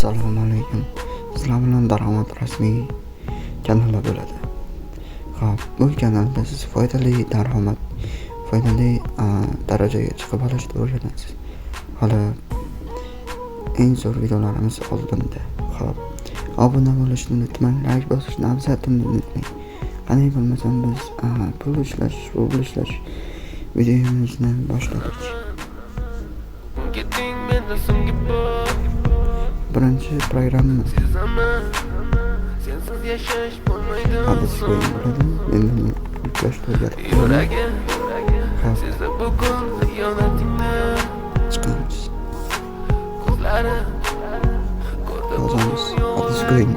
Assalomu alaykum. Sizlar bilan daromad rasmiy kanali bo'ladi. Xo'p, bu kanalda siz foydali daromad, foydali darajaga chiqib olishni o'rganasiz. Hali eng zo'r videolarimiz oldinda. Xo'p, obuna bo'lishni unutmang, like bosishni afzalni unutmang. Qanday bo'lmasam biz pul ishlash videomizni boshladik. Birinchi programma adres bo'ladi. Endi yuklashga chiqamiz. Yozamiz adres qo'ying.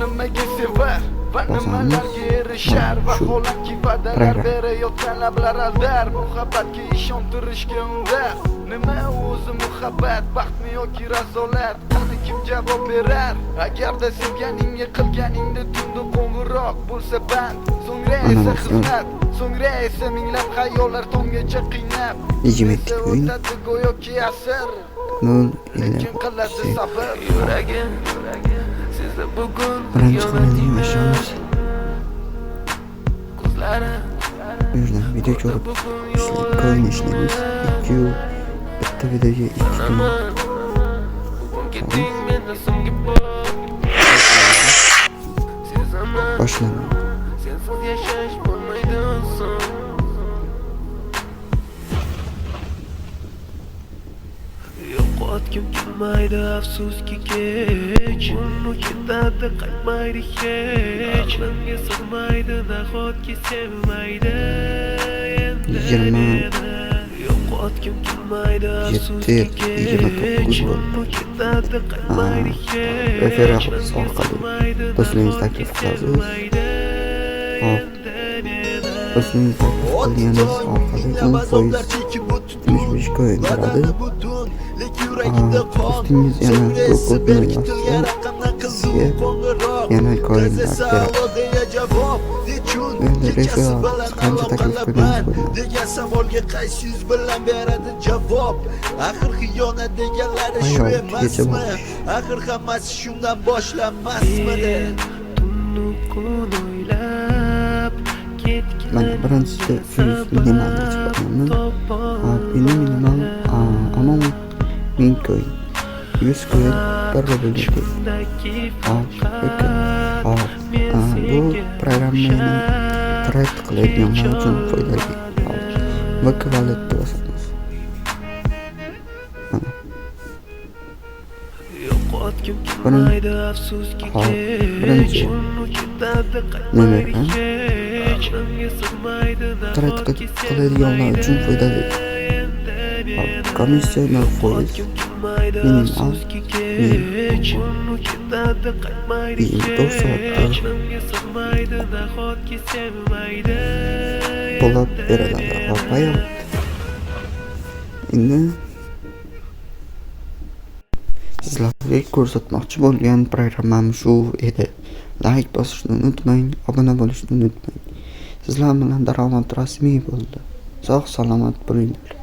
Nimaga sevar va nimalarga erishar vaholanki va'dalar berayotgan lablar aldar muhabbatga ishontirishga undar nima o'zi muhabbat baxtmi yoki razolat qani kim javob berar agarda sevganingga qilganingda tunda qo'ng'iroq bo'lsa band so'ngra esa xizmat so'ngra esa minglab xayollar tonggacha qiynab o'tadi go'yoki asr lekin qiladi sabr yuragim birinchi qilingan ishimiz bu yerdan video ko'rib ishlaymiz. Bitta videoga 2 kun boshlamaydi. Yo'qotgim kelmaydi afsuski kech uni ketadi qaytmaydi hech menga sig'maydi nahotki sevmaydi endi yo'qotgim kelmaydi afsuski kech uni ketadi qaytmaydi hech referans orqali do'stlaringiz taklif qilasiz. Do'stlaringiz taklif qilganingiz orqali 10% coin beradi. Do'stingiz yana bu kodni yozsa sizga yana coinlar beradi. Endi referans qancha taklif qilgansiz ko'ramiz. degan savolga qaysi yuz bilan beradi javob? Axir xiyonat deganlari shu emasmi? Axir hammasi shundan boshlanmasmidi? Mana birinchisi minimalga chiqaman. Minimal amount 1000 coin. 100 coin bir rubl. Bu programmani trade qiladiganlar uchun foydali. VK Wallet bosamiz. Birinchi nomerdan trade qiladiganlar uchun foydali. Komissiya 0%, minimal 4 soatda to'lab beriladi. Endi sizlarga ko'rsatmoqchi bo'lgan programmam shu edi. Like bosishni unutmang, obuna bo'lishni unutmang. Sizlar bilan daromad rasmiy bo'ldi. Sog' salomat bo'linglar.